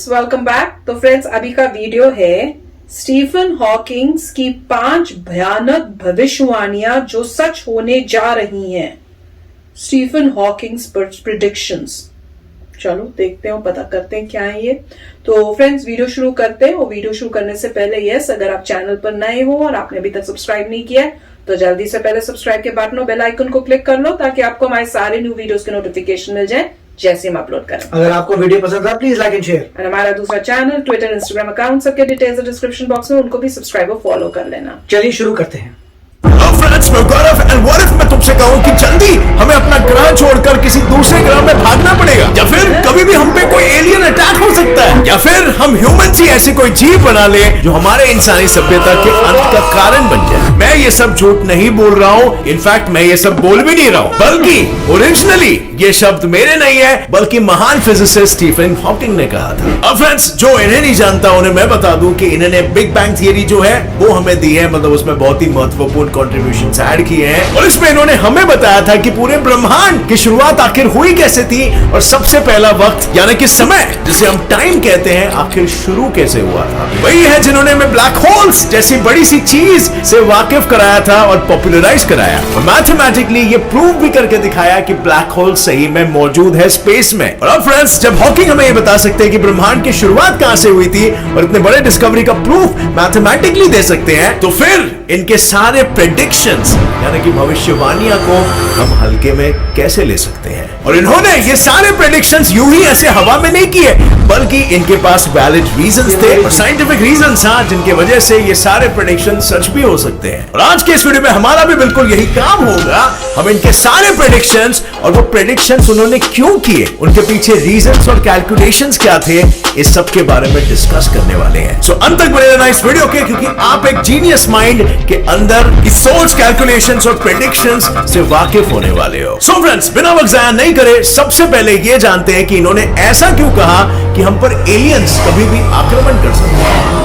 Friends, welcome back. तो friends, अभी का वीडियो है स्टीफन हॉकिंग्स की 5 भयानक भविष्यवाणियां जो सच होने जा रही हैं। Stephen Hawking's predictions. चलो देखते हैं, पता करते हैं क्या है ये। तो फ्रेंड्स, वीडियो शुरू करते हैं। और वीडियो शुरू करने से पहले अगर आप चैनल पर नए हो और आपने अभी तक सब्सक्राइब नहीं किया है तो जल्दी से पहले सब्सक्राइब के बटन और बेल आइकन को क्लिक कर लो ताकि आपको हमारे सारे न्यू वीडियोस के नोटिफिकेशन मिल जाए जैसे हम अपलोड करें। अगर आपको वीडियो पसंद है प्लीज लाइक एंड शेयर। और हमारा दूसरा चैनल, ट्विटर, इंस्टाग्राम अकाउंट, सबके डिटेल्स डिस्क्रिप्शन बॉक्स में, उनको भी सब्सक्राइब और फॉलो कर लेना। चलिए शुरू करते हैं। फ्रेंड्स, मैं गौरव एंड व्हाट इफ मैं तुमसे कहूं कि जल्दी हमें अपना ग्रह छोड़कर किसी दूसरे ग्रह में भागना पड़ेगा, या फिर कभी भी हम पे कोई एलियन अटैक हो सकता है, या फिर हम ह्यूमन ही ऐसी कोई जीव बना ले जो हमारे इंसानी सभ्यता के अंत का कारण बन जाए। मैं ये सब झूठ नहीं बोल रहा हूँ, इनफैक्ट मैं ये सब बोल भी नहीं रहा हूँ, बल्कि ओरिजिनली ये शब्द मेरे नहीं है बल्कि महान फिजिसिस्ट स्टीफन हॉकिंग ने कहा था। अब फ्रेंड्स, जो इन्हें नहीं जानता उन्हें मैं बता दूं कि इन्होंने बिग बैंग थियरी जो है वो हमें दी है, मतलब उसमें बहुत ही महत्वपूर्ण कंट्रीब्यूशंस ऐड किए हैं। और इसमें इन्होंने हमें बताया था कि पूरे ब्रह्मांड की शुरुआत आखिर हुई कैसे थी, और सबसे पहला वक्त यानी कि समय जिसे हम टाइम कहते हैं आखिर शुरू कैसे हुआ था। वही है जिन्होंने हमें ब्लैक होल्स जैसी बड़ी सी चीज से वाकिफ कराया था और पॉपुलराइज कराया, और मैथमेटिकली ये प्रूव भी करके दिखाया कि ब्लैक होल सही में मौजूद है स्पेस में। और अब फ्रेंड्स, जब हॉकिंग हमें ये बता सकते हैं कि ब्रह्मांड की शुरुआत कहां से हुई थी और इतने बड़े डिस्कवरी का प्रूफ मैथमेटिकली दे सकते हैं, तो फिर इनके सारे प्रेडिक्शंस यानी कि भविष्यवाणियां को हम हल्के में कैसे ले सकते हैं। और इन्होंने ये सारे प्रेडिक्शंस यूं ही ऐसे हवा में नहीं किए, बल्कि इनके पास वैलिड रीजंस थे और साइंटिफिक रीजंस हैं जिनकी वजह से ये सारे प्रेडिक्शंस सच भी हो सकते हैं। और आज के इस वीडियो में हमारा भी बिल्कुल यही काम होगा। हम इनके सारे प्रेडिक्शंस और वो प्रेडिक्शंस उन्होंने क्यों किए, उनके पीछे रीजंस और कैलकुलेशंस क्या थे, इस सब के बारे में डिस्कस करने वाले हैं। सो अंत तक बने रहना इस वीडियो के, क्योंकि आप एक जीनियस माइंड के अंदर की सोच, कैलकुलेशंस और प्रेडिक्शंस से वाकिफ होने वाले हो। सो फ्रेंड्स, बिना वक्त जाया नहीं करे, सबसे पहले ये जानते हैं कि इन्होंने ऐसा क्यों कहा कि हम पर एलियंस कभी भी आक्रमण कर सकते हैं।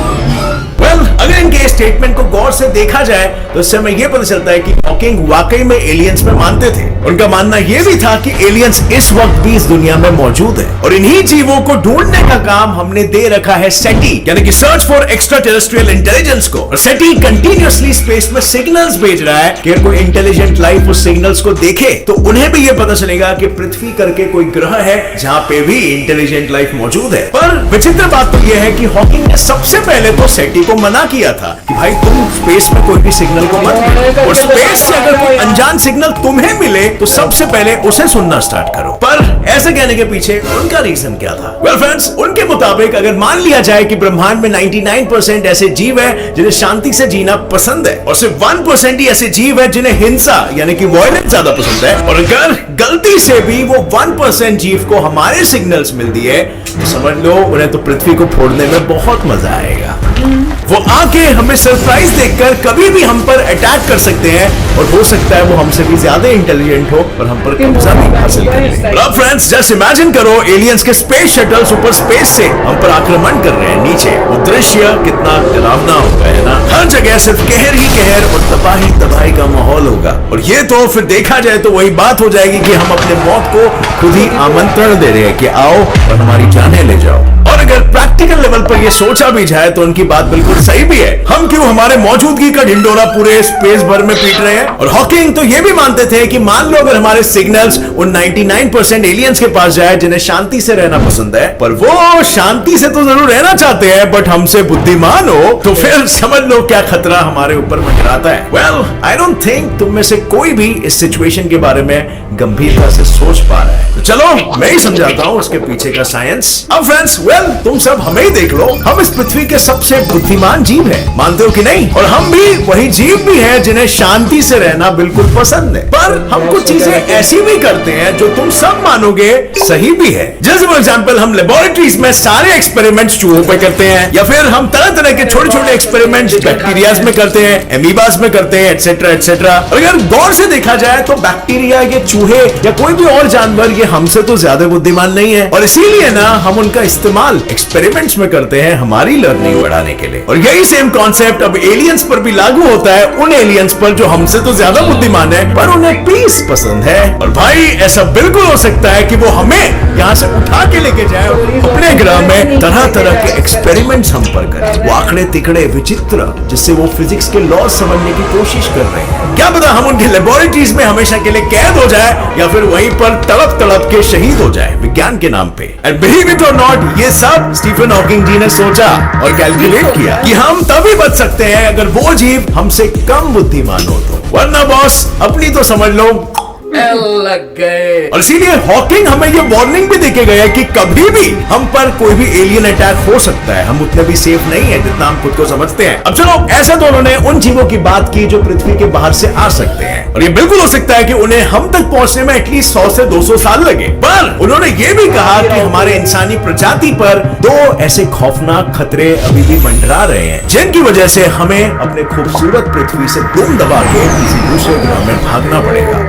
अगर इनके स्टेटमेंट को गौर से देखा जाए तो इससे हमें यह पता चलता है कि हॉकिंग वाकई में एलियंस में मानते थे। उनका मानना यह भी था कि एलियंस इस वक्त भी इस दुनिया में मौजूद है, और इन्हीं जीवों को ढूंढने का काम हमने दे रखा है सेटी यानी कि search for extra terrestrial intelligence को। और सेटी कंटिन्यूअसली स्पेस में सिग्नल्स भेज रहा है कि अगर कोई इंटेलिजेंट लाइफ उस सिग्नल्स को देखे तो उन्हें भी यह पता चलेगा कि पृथ्वी करके कोई ग्रह है जहां पे भी इंटेलिजेंट लाइफ मौजूद है। पर विचित्र बात तो यह है कि हॉकिंग ने सबसे पहले तो सेटी को मना किया था कि भाई तुम स्पेस में कोई भी सिग्नल को मत लो, और स्पेस से अगर कोई अनजान सिग्नल तुम्हें मिले तो सबसे पहले उसे सुनना स्टार्ट करो। पर ऐसे कहने के पीछे उनका रीजन क्या था? वेल फ्रेंड्स, उनके मुताबिक अगर मान लिया जाए कि ब्रह्मांड में 99% ऐसे जीव है जिन्हें शांति से जीना पसंद है, और सिर्फ 1% ही ऐसे जीव है जिन्हें हिंसा यानी कि वायलेंस ज्यादा पसंद है, और अगर गलती से भी वो 1% जीव को हमारे सिग्नल्स मिल दिए तो समझ लो उन्हें तो पृथ्वी को फोड़ने में बहुत मजा आएगा। वो आके हमें सरप्राइज देकर कभी भी हम पर अटैक कर सकते हैं, और हो सकता है वो हमसे भी ज्यादा इंटेलिजेंट हो और हम पर कब्जा भी हासिल कर ले। अब फ्रेंड्स, जस्ट इमेजिन करो एलियंस के स्पेस शटल्स ऊपर स्पेस से हम पर आक्रमण कर रहे हैं नीचे। वो दृश्य कितना डरावना होगा, है ना? हर जगह सिर्फ कहर ही कहर और तबाही तबाही का माहौल होगा, और ये तो फिर देखा जाए तो वही बात हो जाएगी कि हम अपने मौत को खुद ही आमंत्रण दे रहे हैं कि आओ और हमारी जानें ले जाओ। और अगर प्रैक्टिकल लेवल पर यह सोचा भी जाए तो उनकी बात बिल्कुल सही भी है। हम क्यों हमारे मौजूदगी का ढिंडोरा पूरे स्पेस भर में पीट रहे हैं? और हॉकिंग तो यह भी मानते थे कि मान लो अगर हमारे सिग्नल्स उन 99% एलियंस के पास जाए जिन्हें शांति से रहना पसंद है, पर वो शांति से तो जरूर रहना चाहते हैं बट हमसे बुद्धिमान हो, तो फिर समझ लो क्या खतरा हमारे ऊपर मंडराता है। वेल, आई डोंट थिंक तुम में से कोई भी इस सिचुएशन के बारे में गंभीरता से सोच पा रहा है। तो चलो मैं ही समझाता हूं उसके पीछे का साइंस। अब फ्रेंड्स, तुम सब हमें ही देख लो, हम इस पृथ्वी के सबसे बुद्धिमान जीव हैं, मानते हो कि नहीं? और हम भी वही जीव भी हैं जिन्हें शांति से रहना बिल्कुल पसंद है, पर हम कुछ चीजें ऐसी भी करते हैं जो तुम सब मानोगे सही भी है। जैसे फॉर एग्जांपल, हम लेबोरेटरीज में सारे एक्सपेरिमेंट्स चूहों पे करते हैं, या फिर हम तरह तरह के छोटे छोटे एक्सपेरिमेंट्स बैक्टीरियाज में करते हैं, एमीबास में करते हैं, एटसेट्रा एटसेट्रा। अगर गौर से देखा जाए तो बैक्टीरिया, ये चूहे या कोई भी और जानवर, ये हमसे तो ज्यादा बुद्धिमान नहीं है, और इसीलिए ना हम उनका इस्तेमाल एक्सपेरिमेंट्स में करते हैं हमारी लर्निंग बढ़ाने के लिए। और यही सेम कॉन्सेप्ट अब एलियंस पर भी लागू होता है, उन एलियंस पर जो हमसे तो ज्यादा बुद्धिमान है पर उन्हें पीस पसंद है। और भाई ऐसा बिल्कुल हो सकता है कि वो हमें यहाँ से उठा के लेके जाए और अपने ग्रह में तरह तरह के एक्सपेरिमेंट्स हम पर करें, वो आंकड़े तिकड़े विचित्र, जिससे वो फिजिक्स के लॉ समझने की कोशिश कर रहे हैं। क्या पता हम उनकी लेबोरेटरीज में हमेशा के लिए कैद हो जाए या फिर वहीं पर तड़प तड़प के शहीद हो जाए विज्ञान के नाम पे। एंड बिलीव इट और नॉट, ये सब स्टीफन हॉकिंग जी ने सोचा और कैलकुलेट किया कि हम तभी बच सकते हैं अगर वो जीव हमसे कम बुद्धिमान हो तो, वरना बॉस अपनी तो समझ लो लग गए। और इसीलिए हॉकिंग हमें ये वार्निंग भी देके गए कि कभी भी हम पर कोई भी एलियन अटैक हो सकता है, हम उतने भी सेफ नहीं है जितना हम खुद को समझते हैं। अब चलो, ऐसा तो उन्होंने उन जीवों की बात की जो पृथ्वी के बाहर से आ सकते हैं, और ये बिल्कुल हो सकता है कि उन्हें हम तक पहुंचने में एटलीस्ट 100 से 200 साल लगे। पर उन्होंने ये भी कहा कि हमारे इंसानी प्रजाति पर 2 ऐसे खौफनाक खतरे अभी भी मंडरा रहे हैं, जिनकी वजह से हमें अपने खूबसूरत पृथ्वी से दुम दबा के किसी दूसरे ग्रह में भागना पड़ेगा।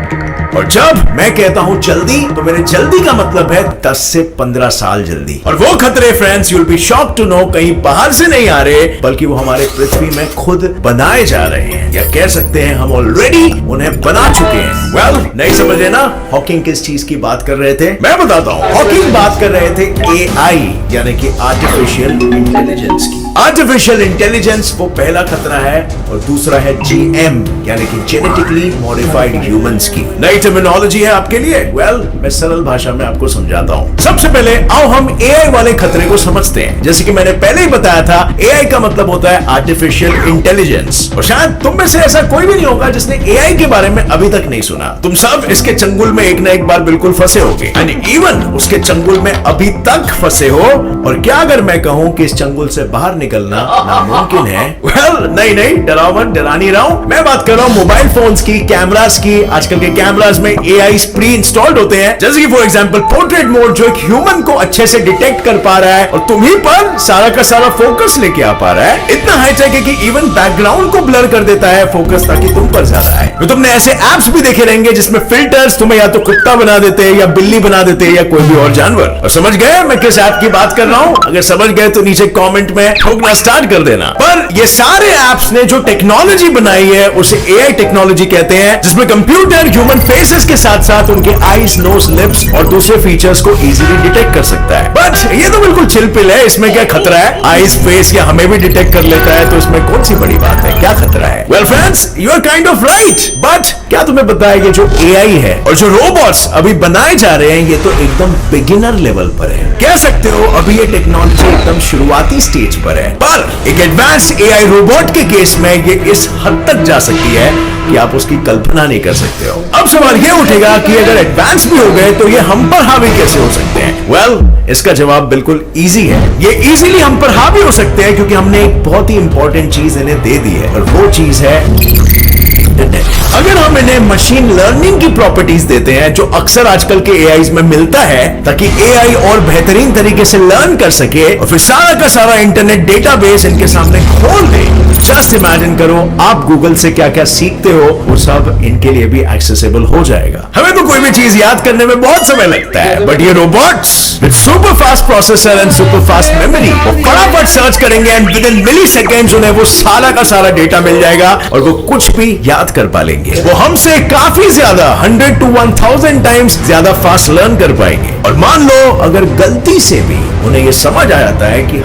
और जब मैं कहता हूं जल्दी, तो मेरे जल्दी का मतलब है 10 से 15 साल जल्दी। और वो खतरे friends, you will be shocked to know, कहीं बाहर से नहीं आ रहे, बल्कि वो हमारे पृथ्वी में खुद बनाए जा रहे हैं, या कह सकते हैं हम ऑलरेडी उन्हें बना चुके हैं। वेल, नहीं समझे ना हॉकिंग किस चीज की बात कर रहे थे? मैं बताता हूं। हॉकिंग बात कर रहे थे AI यानी कि आर्टिफिशियल इंटेलिजेंस की। आर्टिफिशियल इंटेलिजेंस वो पहला खतरा है, और दूसरा है GM यानी कि जेनेटिकली मॉडिफाइड ह्यूमंस की। नई टर्मिनोलॉजी है आपके लिए। वेल, मैं सरल भाषा में आपको समझाता हूं। सबसे पहले आओ हम AI वाले खतरे को समझते हैं। जैसे कि मैंने पहले ही बताया था, AI का मतलब होता है आर्टिफिशियल इंटेलिजेंस। और शायद तुम में से ऐसा कोई भी नहीं होगा जिसने AI के बारे में अभी तक नहीं सुना। तुम सब इसके चंगुल में एक ना एक बार बिल्कुल फंसे होगे, यानी इवन उसके चंगुल में अभी तक फंसे हो। और क्या अगर मैं कहूं कि इस चंगुल से बाहर निकलना नामुमकिन है? वेल, नहीं, डराओ मत, डरा नहीं रहा हूं। मैं बात कर रहा हूं मोबाइल फोन्स की, कैमरास की। आजकल के कैमरास में AI प्री इंस्टॉल्ड होते हैं, जैसे कि फॉर एग्जांपल पोर्ट्रेट मोड, जो एक ह्यूमन को अच्छे से डिटेक्ट कर पा रहा है और तुम्ही पर सारा का सारा फोकस लेके आ पा रहा है। इतना हाईटेक है कि इवन बैकग्राउंड को ब्लर कर देता है फोकस, ताकि तुम पर जा रहा है। तो तुमने ऐसे एप्स भी देखे रहेंगे जिसमें फिल्टर्स तुम्हें या तो कुत्ता बना देते हैं, या बिल्ली बना देते हैं, या कोई भी और जानवर। और समझ गए मैं किस ऐप की बात कर रहा हूं? अगर समझ गए तो नीचे कमेंट में ठोकना स्टार्ट कर देना। पर ये सारे एप्स ने जो टेक्नोलॉजी बनाई है उसे AI टेक्नोलॉजी कहते हैं, जिसमें कंप्यूटर ह्यूमन फेसेस के साथ साथ उनके आईज, नोज, लिप्स और दूसरे फीचर्स को इजीली डिटेक्ट कर सकता है। बट ये तो बिल्कुल चिलपिल है, इसमें क्या खतरा है? आईज, फेस या हमें भी डिटेक्ट कर लेता है, तो इसमें कौन सी बड़ी बात है? क्या खतरा है? Well friends, you are kind of right. But क्या तुम्हें पता है कि जो AI है और जो रोबोट्स अभी बनाए जा रहे हैं, ये तो एकदम बिगिनर लेवल पर है। कह सकते हो अभी ये टेक्नोलॉजी एकदम शुरुआती स्टेज पर है। पर एक एडवांस AI रोबोट के केस में ये इस हद तक जा सकती है कि आप उसकी कल्पना नहीं कर सकते हो। अब सवाल ये उठेगा कि अगर एडवांस भी हो गए तो ये हम पर हावी कैसे हो सकते हैं? वेल, इसका जवाब बिल्कुल इजी है। ये इजीली हम पर हावी हो सकते हैं क्योंकि हमने एक बहुत ही इंपॉर्टेंट चीज इन्हें दे दी है, और वो चीज है इंटरनेट। अगर हम इन्हें मशीन लर्निंग की प्रॉपर्टीज देते हैं, जो अक्सर आजकल के AIs में मिलता है, ताकि AI और बेहतरीन तरीके से लर्न कर सके और फिर सारा का सारा इंटरनेट डेटाबेस इनके सामने खोल दे। जस्ट इमेजिन करो, आप गूगल से क्या क्या सीखते हो वो सब इनके लिए भी एक्सेसिबल हो जाएगा। हमें तो कोई भी चीज याद करने में बहुत समय लगता है, बट ये robots with super fast processor and super fast memory वो फटाफट सर्च करेंगे and within milliseconds उन्हें वो सारा का सारा डेटा मिल जाएगा और वो कुछ भी याद कर पा लेंगे। वो हमसे काफी ज्यादा 100 to 1000 टाइम्स ज्यादा फास्ट लर्न कर पाएंगे। और मान लो अगर गलती से भी उन्हें ये समझ आ जाता है कि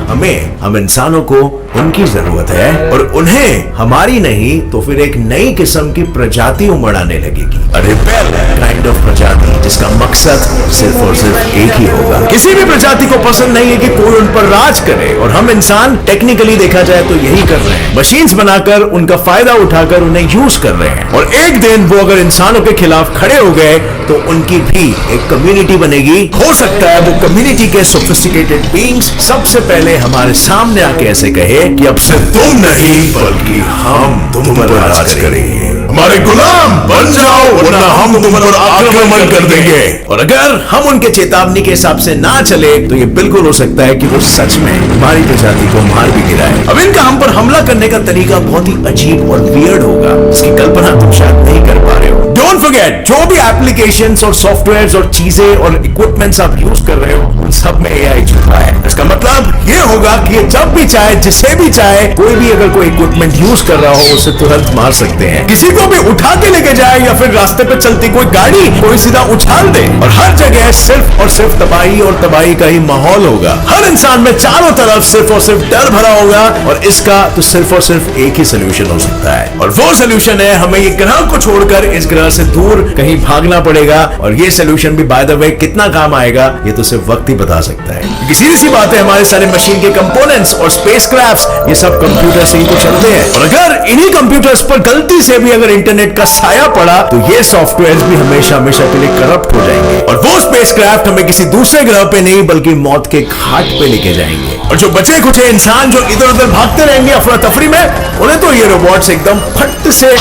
हम इंसानों को उनकी जरूरत है और उन्हें हमारी नहीं, तो फिर एक नई किस्म की प्रजाति उमड़ आने लगेगी। रिपेल काइंड ऑफ प्रजाति जिसका मकसद सिर्फ और सिर्फ एक ही होगा। किसी भी प्रजाति को पसंद नहीं है कि कोई उन पर राज करे, और हम इंसान टेक्निकली देखा जाए तो यही कर रहे हैं। मशीन्स बनाकर उनका फायदा उठाकर उन्हें यूज कर रहे हैं, और एक दिन वो अगर इंसानों के खिलाफ खड़े हो गए तो उनकी भी एक कम्युनिटी बनेगी। हो सकता है वो कम्युनिटी के सोफिस्टिकेटेड बीइंग्स सबसे पहले हमारे सामने आके ऐसे कहे कि अब से तुम नहीं बल्कि हम तुम पर राज करेंगे, हमारे गुलाम बन जाओ वरना हम तुम पर आक्रमण कर देंगे। और अगर हम उनके चेतावनी के हिसाब से ना चले तो ये बिल्कुल हो सकता है कि वो सच में हमारी प्रजाति को मार भी गिराए। अब इनका हम पर हमला करने का तरीका बहुत ही अजीब और वियर्ड होगा, जिसकी कल्पना तुम शायद नहीं कर पा रहे हो। डोंट फॉरगेट, जो भी एप्लीकेशंस और सॉफ्टवेयर्स और चीजें और इक्विपमेंट्स आप यूज कर रहे हो, उन सब में एआई छुपा है। इसका मतलब ये होगा कि ये जब भी चाहे, जिसे भी चाहे, कोई भी अगर कोई इक्विपमेंट यूज कर रहा हो, उसे तुरंत मार सकते हैं। किसी को भी उठा के लेके जाए या फिर रास्ते पे चलती कोई गाड़ी कोई सीधा उछाल दे, और हर जगह सिर्फ और सिर्फ तबाही और तबाही का ही माहौल होगा। हर इंसान में चारों तरफ सिर्फ और सिर्फ डर भरा होगा, और इसका तो सिर्फ और सिर्फ एक ही सोल्यूशन हो सकता है, और वो सोल्यूशन है हमें ये ग्रह को छोड़कर इस ग्रह से दूर कहीं भागना पड़ेगा। और ये सोल्यूशन भी बाय द वे कितना काम आएगा, ये तो सिर्फ वक्त ही बता सकता है। क्योंकि सीधी सी बात है, हमारे सारे मशीन के कंपोनेंट्स और स्पेसक्राफ्ट्स ये सब कंप्यूटर से ही तो चलते हैं, और अगर इन्हीं कंप्यूटर्स पर गलती से भी अगर इंटरनेट का साया पड़ा, तो ये सॉफ्टवेयर भी हमेशा हमेशा के लिए करप्ट हो जाएंगे, और वो स्पेसक्राफ्ट हमें किसी दूसरे ग्रह पे नहीं बल्कि मौत के घाट पे लेके जाएंगे। और जो बचे कुछ इंसान जो इधर उधर भागते रहेंगे अफरा तफरी में, उन्हें तो ये रोबोट्स एकदम फट से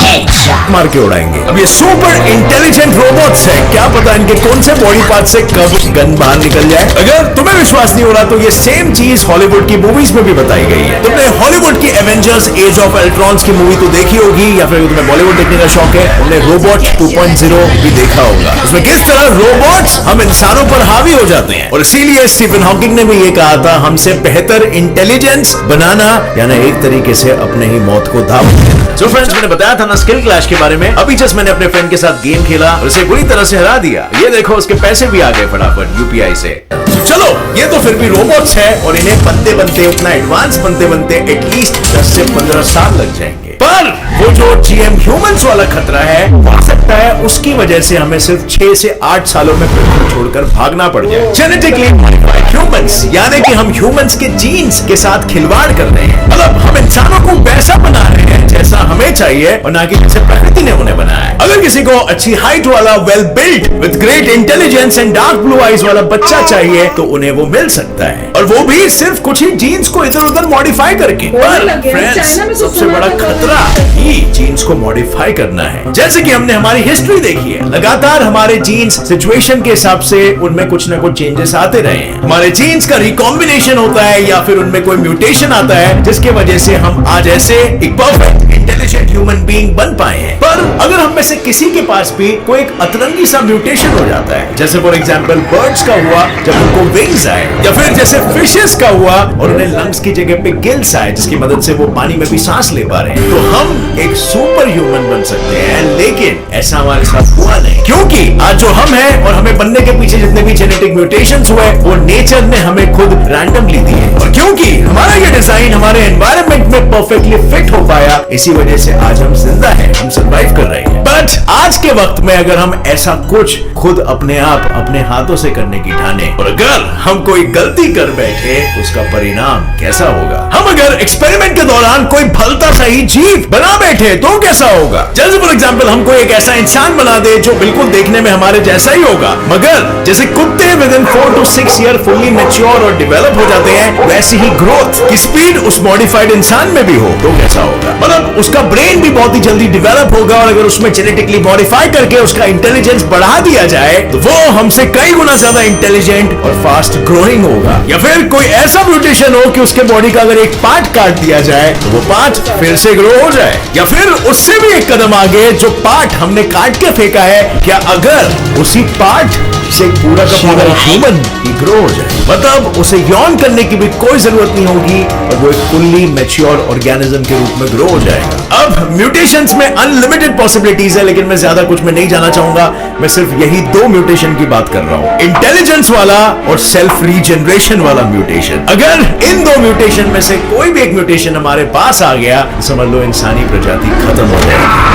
मार के उड़ाएंगे। अब ये सुपर इंटेलिजेंट रोबोट्स है, क्या पता इनके कौन से बॉडी पार्ट से कब गन बाहर निकल जाए। अगर तुम्हें विश्वास नहीं हो रहा, तो ये सेम चीज हॉलीवुड की मूवीज में भी बताई गई है। तुमने हॉलीवुड की एवेंजर्स एज ऑफ अल्ट्रॉन्स की मूवी तो देखी होगी, या फिर तुम्हें बॉलीवुड देखने का शौक है, तुमने रोबोट 2.0 भी देखा होगा। उसमें किस तरह रोबोट्स हम इंसानों पर हावी हो जाते हैं, और इसीलिए स्टीफन हॉकिंग ने भी ये कहा था, हमसे बेहतर इंटेलिजेंस बनाना यानी एक तरीके से अपने ही मौत को दावत देना। सो फ्रेंड्स, मैंने बताया था ना स्किल क्लैश के बारे में। अभी जस्ट मैंने अपने फ्रेंड के साथ गेम खेला और उसे बुरी तरह से हरा दिया। ये देखो, उसके पैसे भी आ गए फटाफट यूपीआई से। चलो, ये तो फिर भी रोबोट्स है, और इन्हें बनते बनते, उतना एडवांस बनते बनते एटलीस्ट 10 से 15 साल लग जाएंगे। पर वो जो जीएम ह्यूमंस वाला खतरा है, हो सकता है उसकी वजह से हमें सिर्फ 6 से 8 सालों में पृथ्वी छोड़कर भागना पड़ जाए। जेनेटिकली मॉडिफाइड ह्यूमंस, यानी कि हम ह्यूमंस के जीन्स के साथ खिलवाड़ कर रहे हैं। मतलब हम इंसानों को वैसा बना रहे हैं जैसा हमें चाहिए, और ना कि जैसे प्रकृति ने उन्हें बनाया है। अगर किसी को अच्छी हाइट वाला, well built, with great intelligence and dark blue eyes वाला बच्चा चाहिए, तो उन्हें वो मिल सकता है, और वो भी सिर्फ कुछ ही जीन्स को इधर उधर मॉडिफाई करके। पर फ्रेंड्स, सबसे बड़ा खतरा ही जीन्स को मॉडिफाई करना है। जैसे कि हमने हमारी हिस्ट्री देखी है, लगातार हमारे जीन्स सिचुएशन के हिसाब से उनमें कुछ ना कुछ चेंजेस आते रहे हैं। हमारे जीन्स का रिकॉम्बिनेशन होता है, या फिर उनमें कोई म्यूटेशन आता है, जिसके वजह से हम आज ऐसे एक परफेक्ट इंटेलिजेंट ह्यूमन बीइंग बन पाए हैं। पर अगर हम में से किसी के पास भी कोई एक अतरंगी सा म्यूटेशन हो जाता है, जैसे फॉर एग्जांपल बर्ड्स का हुआ जब उनको विंग्स आए, या फिर जैसे फिशेस का हुआ और उन्हें लंग्स की जगह पे गिल्स आए, जिसकी मदद से वो पानी में भी सांस ले पा रहे हैं, तो हम एक सुपर ह्यूमन बन सकते हैं। लेकिन ऐसा हमारे साथ हुआ नहीं, क्योंकि आज जो हम हैं और हमें बनने के पीछे जितने भी जेनेटिक म्यूटेशंस हुए, वो नेचर ने हमें खुद रैंडमली दिए। और क्योंकि हमारा ये डिजाइन हमारे एनवायरनमेंट में परफेक्टली फिट हो पाया, इसी वजह से आज हम जिंदा हैं, हम सरवाइव कर रहे हैं। बट आज के वक्त में अगर हम ऐसा कुछ खुद अपने आप अपने हाथों से करने की ठाने, और अगर हम कोई गलती कर बैठे, तो उसका परिणाम कैसा होगा? हम अगर एक्सपेरिमेंट के दौरान कोई भलता सही जीव बना बैठे, तो कैसा होगा? जैसे फॉर एग्जांपल हम कोई एक ऐसा इंसान बना दे जो बिल्कुल देखने में हमारे जैसा ही होगा, मगर जैसे कुत्ते with in 4 to 6 year fully mature और डेवलप हो जाते हैं, वैसी ही ग्रोथ की स्पीड उस मॉडिफाइड इंसान में भी हो, तो कैसा होगा? मतलब उसका ब्रेन भी बहुत ही जल्दी डेवलप होगा, और अगर उसमें जेनेटिकली मॉडिफाई करके उसका इंटेलिजेंस बढ़ा दिया जाए, तो वो हमसे कई गुना ज्यादा इंटेलिजेंट और फास्ट ग्रोइंग होगा। या फिर कोई ऐसा म्यूटेशन हो कि उसके बॉडी का अगर एक पार्ट काट दिया जाए, तो वो पार्ट फिर से ग्रो हो जाए। या फिर उससे भी एक कदम आगे, जो पार्ट हमने काट के फेंका है, क्या अगर उसी पार्ट से पूरा का पूरा ह्यूमन ग्रो हो जाए, मतलब उसे यौन करने की भी कोई जरूरत नहीं होगी, और वो एक फुल्ली मैच्योर ऑर्गेनिज्म के रूप में ग्रो हो जाएगा। अब म्यूटेशंस में अनलिमिटेड पॉसिबिलिटीज है, लेकिन मैं ज्यादा कुछ में नहीं जाना चाहूंगा। मैं सिर्फ यही 2 म्यूटेशन की बात कर रहा हूं, इंटेलिजेंस वाला और सेल्फ रीजनरेशन वाला म्यूटेशन। अगर इन 2 म्यूटेशन में से कोई भी एक म्यूटेशन हमारे पास आ गया, तो समझ लो इंसानी प्रजाति खत्म हो जाएगी।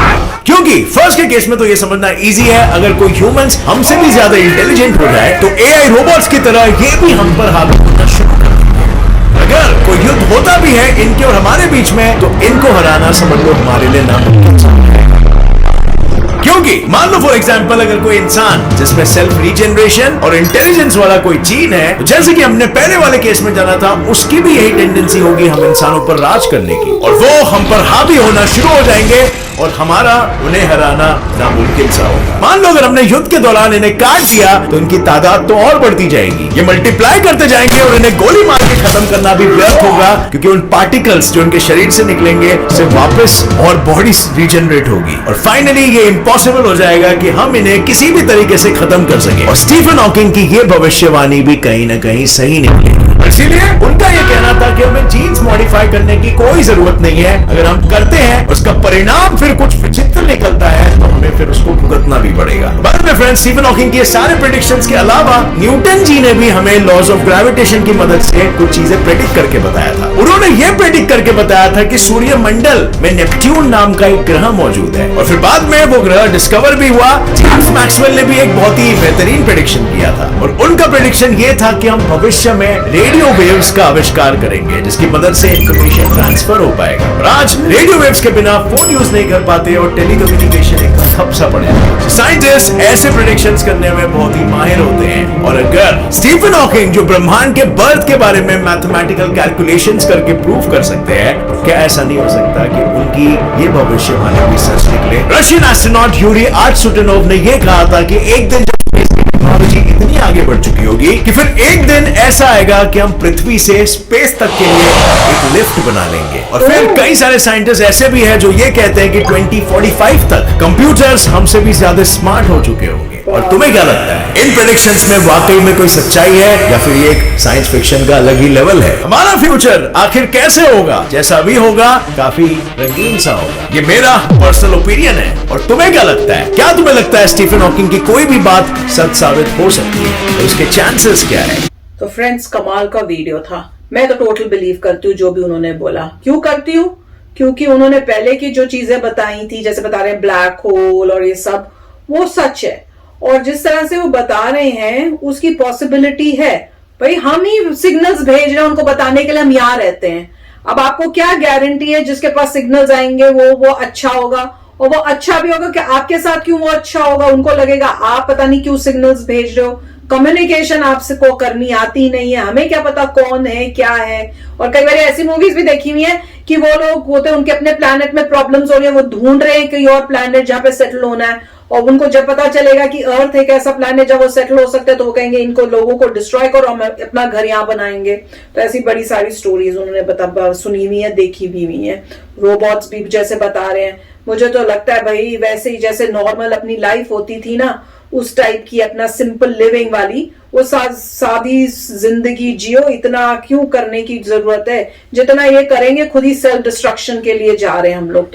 क्योंकि फर्स्ट के केस में तो ये समझना इजी है, अगर कोई ह्यूमंस हमसे भी ज्यादा इंटेलिजेंट हो जाए, तो एआई रोबोट्स की तरह ये भी हम पर हावी होना शुरू कर देंगे। अगर कोई युद्ध होता भी है इनके और हमारे बीच में, तो इनको हराना समझ लो हमारे लिए नामुमकिन है। क्योंकि मान लो फॉर एग्जांपल अगर कोई इंसान जिसमें सेल्फ रीजनरेशन और इंटेलिजेंस वाला कोई जीन है, तो जैसे कि हमने पहले वाले केस में जाना था, उसकी भी यही टेंडेंसी होगी हम इंसानों पर राज करने की, और वो हम पर हावी होना शुरू हो जाएंगे। और हमारा उन्हें हराना नामुमकिन सा होगा। मान लो अगर हमने युद्ध के दौरान इन्हें काट दिया तो इनकी तादाद तो और बढ़ती जाएगी, ये मल्टीप्लाई करते जाएंगे और इन्हें गोली मार के खत्म करना भी व्यर्थ होगा, क्योंकि उन पार्टिकल्स जो उनके शरीर से निकलेंगे से वापस और बॉडी रीजनरेट होगी और फाइनली ये इम्पॉसिबल हो जाएगा कि हम इन्हें किसी भी तरीके से खत्म कर सके। और स्टीफन हॉकिंग की ये भविष्यवाणी भी कहीं ना कहीं सही निकली। इसीलिए उनका ये कहना था कि हमें जीन्स मॉडिफाई करने की कोई जरूरत नहीं है, अगर हम करते हैं उसका परिणाम फिर कुछ विचित्र निकलता है तो हमें फिर उसको भुगतना भी पड़ेगा। बाद में फ्रेंड्स, स्टीफन हॉकिंग के सारे प्रेडिक्शंस के अलावा न्यूटन जी ने भी हमें लॉज ऑफ ग्रेविटेशन की मदद से कुछ चीजें प्रेडिक्ट करके बताया था। उन्होंने ये प्रेडिक्ट करके बताया था कि सूर्य मंडल में नेपट्यून नाम का एक ग्रह मौजूद है और फिर बाद में वो ग्रह डिस्कवर भी हुआ। जेम्स मैक्सवेल ने भी एक बहुत ही बेहतरीन प्रेडिक्शन किया था और उनका प्रेडिक्शन ये था कि हम भविष्य में रेडियो वेव्स का आविष्कार करेंगे जिसकी मदद से इंफॉर्मेशन ट्रांसफर हो पाएगा। और आज रेडियो वेव्स के बिना फोन यूज नहीं कर पाते और टेलीकम्युनिकेशन एक ठप सा पड़ जाता है। साइंटिस्ट ऐसे प्रेडिक्शंस करने में बहुत ही माहिर होते हैं और अगर स्टीफन हॉकिंग जो ब्रह्मांड के बर्थ के बारे में मैथमेटिकल कैलकुलेशंस करके प्रूव कर सकते हैं, तो क्या ऐसा नहीं हो सकता कि उनकी ये भविष्यवाणी भी सच निकले। रशियन एस्ट्रोनॉट यूरी आर्टसुटिनोव ने यह कहा था कि एक दिन टेक्नोलॉजी इतनी आगे बढ़ चुकी होगी कि फिर एक दिन ऐसा आएगा कि हम पृथ्वी से स्पेस तक के लिए एक लिफ्ट बना लेंगे। और फिर कई सारे साइंटिस्ट ऐसे भी हैं जो ये कहते हैं कि 2045 तक कंप्यूटर्स हमसे भी ज्यादा स्मार्ट हो चुके होंगे। और तुम्हें क्या लगता है, इन प्रेडिक्शंस में वाकई में कोई सच्चाई है या फिर ये एक साइंस फिक्शन का अलग ही लेवल है? हमारा फ्यूचर आखिर कैसे होगा? जैसा भी होगा काफी रंगीन सा होगा, ये मेरा पर्सनल ओपिनियन है। और तुम्हें क्या लगता है? क्या तुम्हें लगता है स्टीफन हॉकिंग की कोई भी बात सच साबित हो सकती है? और उसके चांसेस क्या है? तो फ्रेंड्स, कमाल का वीडियो था। मैं तो टोटल बिलीव करती हूँ जो भी उन्होंने बोला। क्यों करती हूँ? क्योंकि उन्होंने पहले की जो चीजें बताई थी, जैसे बता रहे हैं ब्लैक होल और ये सब, वो सच है। और जिस तरह से वो बता रहे हैं उसकी पॉसिबिलिटी है। भाई हम ही सिग्नल्स भेज रहे हैं उनको बताने के लिए, हम यहाँ रहते हैं। अब आपको क्या गारंटी है जिसके पास सिग्नल्स आएंगे वो अच्छा होगा? और वो अच्छा भी होगा कि आपके साथ क्यों वो अच्छा होगा? उनको लगेगा आप पता नहीं क्यों सिग्नल्स भेज रहे हो। कम्युनिकेशन आपसे को करनी आती नहीं है, हमें क्या पता कौन है क्या है। और कई बार ऐसी मूवीज भी देखी हुई है कि वो लोग होते हैं, उनके अपने प्लैनेट में प्रॉब्लम्स हो रही है, वो ढूंढ रहे हैं कि और प्लैनेट जहां पे सेटल होना है। और उनको जब पता चलेगा कि अर्थ एक ऐसा प्लैनेट जब वो सेटल हो सकते हैं तो वो कहेंगे इनको लोगों को डिस्ट्रॉय करो, हम अपना घर यहाँ बनाएंगे। तो ऐसी बड़ी सारी स्टोरीज उन्होंने सुनी हुई है, देखी भी हुई है। रोबोट्स भी जैसे बता रहे हैं, मुझे तो लगता है भाई वैसे ही जैसे नॉर्मल अपनी लाइफ होती थी ना, उस टाइप की अपना सिंपल लिविंग वाली वो सादी जिंदगी जियो। इतना क्यों करने की जरूरत है? जितना ये करेंगे खुद ही सेल्फ डिस्ट्रक्शन के लिए जा रहे हैं हम लोग।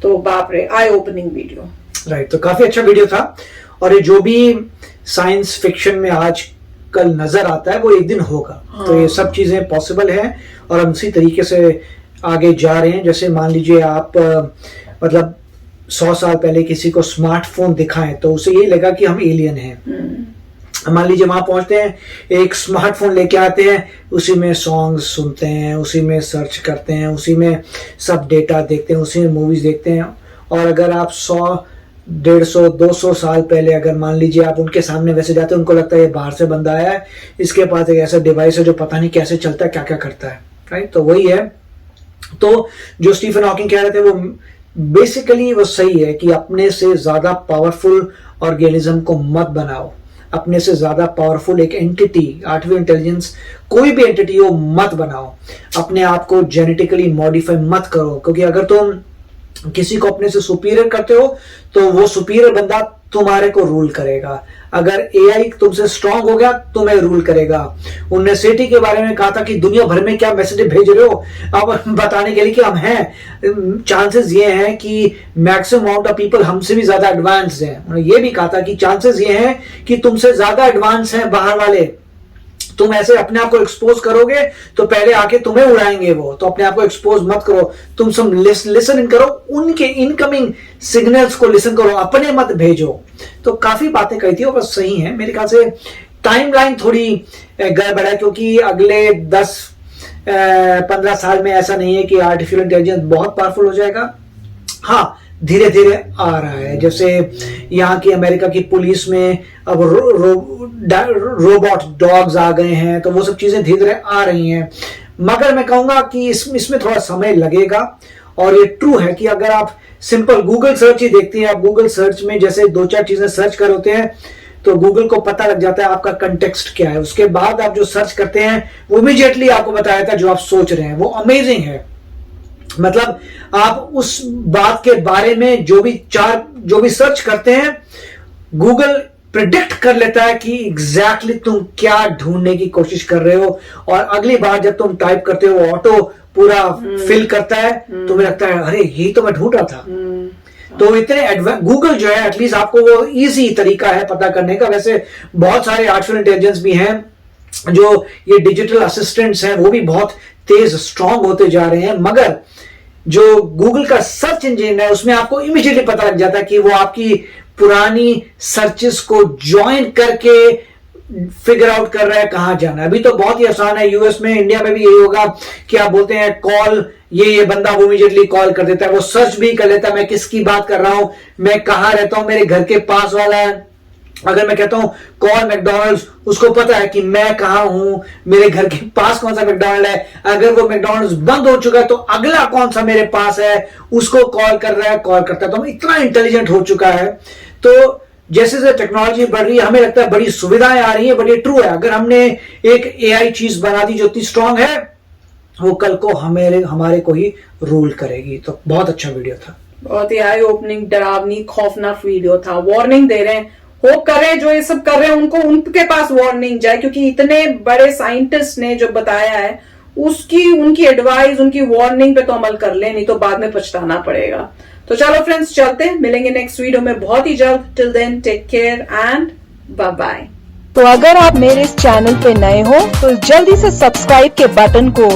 तो बाप रे, आई ओपनिंग वीडियो। राइट, तो काफी अच्छा वीडियो था। और ये जो भी साइंस फिक्शन में आज कल नजर आता है वो एक दिन होगा। हाँ। तो ये सब चीजें पॉसिबल है और हम उसी तरीके से आगे जा रहे हैं। जैसे मान लीजिए आप मतलब 100 साल पहले किसी को स्मार्टफोन दिखाएं तो उसे ये लगा कि हम एलियन हैं। मान लीजिए वहां पहुंचते हैं, एक स्मार्टफोन लेके आते हैं, उसी में सॉन्ग्स सुनते हैं, उसी में सर्च करते हैं, उसी में सब डेटा देखते हैं, उसी में मूवीज देखते हैं। और अगर आप 100, 150, 200 साल पहले अगर मान लीजिए आप उनके सामने वैसे जाते हैं, उनको लगता है ये बाहर से बंदा आया है, इसके पास एक ऐसा डिवाइस है जो पता नहीं कैसे चलता है, क्या क्या करता है। राइट, तो वही है। तो जो स्टीफन हॉकिंग कह रहे थे वो बेसिकली वो सही है कि अपने से ज्यादा पावरफुल ऑर्गेनिज्म को मत बनाओ। अपने से ज्यादा पावरफुल एक एंटिटी, आर्टिफिशियल इंटेलिजेंस, कोई भी एंटिटी हो मत बनाओ। अपने आप को जेनेटिकली मॉडिफाई मत करो, क्योंकि अगर तुम किसी को अपने से सुपीरियर करते हो तो वो सुपीरियर बंदा तुम्हारे को रूल करेगा। अगर एआई तुमसे स्ट्रांग हो गया तुम्हें रूल करेगा। उनने सेठी के बारे में कहा था कि दुनिया भर में क्या मैसेज भेज रहे हो, अब बताने के लिए कि हम हैं। चांसेस ये हैं कि मैक्सिमम अमाउंट ऑफ पीपल हमसे भी ज्यादा एडवांस हैं। उन्होंने ये भी कहा था कि चांसेस ये हैं कि तुमसे ज्यादा एडवांस हैं बाहर वाले। तुम ऐसे अपने आप को एक्सपोज करोगे तो पहले आके तुम्हें उड़ाएंगे वो, तो अपने आप को एक्सपोज मत करो। तुम सब लिसन इन करो, उनके इनकमिंग सिग्नल्स को लिसन करो, अपने मत भेजो। तो काफी बातें कही थी और बस सही है। मेरे ख्याल से टाइमलाइन थोड़ी गड़बड़ है, क्योंकि अगले 10-15 साल में ऐसा नहीं है कि आर्टिफिशियल इंटेलिजेंस बहुत पावरफुल हो जाएगा। हाँ, धीरे धीरे आ रहा है। जैसे यहाँ की अमेरिका की पुलिस में अब रोबोट डॉग्स आ गए हैं, तो वो सब चीजें धीरे धीरे आ रही हैं। मगर मैं कहूंगा कि इसमें थोड़ा समय लगेगा और ये ट्रू है कि अगर आप सिंपल गूगल सर्च ही देखती हैं, आप गूगल सर्च में जैसे 2-4 चीजें सर्च कर होते हैं तो गूगल को पता लग जाता है आपका कंटेक्स्ट क्या है, उसके बाद आप जो सर्च करते हैं वो इमीडिएटली आपको बता देता है जो आप सोच रहे हैं। वो अमेजिंग है। मतलब आप उस बात के बारे में जो भी सर्च करते हैं गूगल प्रिडिक्ट कर लेता है कि एग्जैक्टली तुम क्या ढूंढने की कोशिश कर रहे हो, और अगली बार जब तुम टाइप करते हो ऑटो पूरा फिल करता है, तुम्हें लगता है अरे यही तो मैं ढूंढ रहा था। तो इतने गूगल जो है एटलीस्ट आपको वो इजी तरीका है पता करने का। वैसे बहुत सारे आर्टिफिशियल इंटेलिजेंस भी हैं, जो ये डिजिटल असिस्टेंट्स हैं वो भी बहुत तेज स्ट्रांग होते जा रहे हैं, मगर जो गूगल का सर्च इंजन है उसमें आपको इमीडिएटली पता लग जाता है कि वो आपकी पुरानी सर्चेस को ज्वाइन करके फिगर आउट कर रहा है कहां जाना है। अभी तो बहुत ही आसान है, यूएस में, इंडिया में भी यही होगा कि आप बोलते हैं कॉल, ये बंदा वो इमीडिएटली कॉल कर देता है, वो सर्च भी कर लेता है मैं किसकी बात कर रहा हूं, मैं कहां रहता हूं, मेरे घर के पास वाला है। अगर मैं कहता हूं कॉल मैकडॉनल्ड्स, उसको पता है कि मैं कहां हूं, मेरे घर के पास कौन सा मैकडॉनल्ड है, अगर वो मैकडॉनल्ड्स बंद हो चुका है तो अगला कौन सा मेरे पास है उसको कॉल कर रहा है, कॉल करता है। तो इतना इंटेलिजेंट हो चुका है। तो जैसे जैसे टेक्नोलॉजी बढ़ रही है हमें लगता है बड़ी सुविधाएं आ रही है, बट ये ट्रू है। अगर हमने एक एआई चीज बना दी जो इतनी स्ट्रांग है, वो कल को हमारे को ही रूल करेगी। तो बहुत अच्छा वीडियो था, बहुत ही आई ओपनिंग, डरावनी, खौफनाक वीडियो था। वार्निंग दे रहे हैं, होप कर रहे हैं जो ये सब कर रहे हैं उनके पास वार्निंग जाए, क्योंकि इतने बड़े साइंटिस्ट ने जो बताया है उनकी एडवाइस, उनकी वार्निंग पे तो अमल कर ले, नहीं तो बाद में पछताना पड़ेगा। तो चलो फ्रेंड्स, चलते हैं, मिलेंगे नेक्स्ट वीडियो में बहुत ही जल्द। Till then take care and bye bye. तो अगर आप मेरे इस चैनल पे नए हो तो जल्दी से सब्सक्राइब के बटन को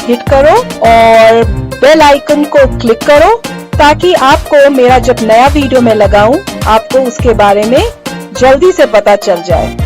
हिट करो और बेल आइकन को क्लिक करो, ताकि आपको मेरा जब नया वीडियो मैं लगाऊं आपको उसके बारे में जल्दी से पता चल जाए।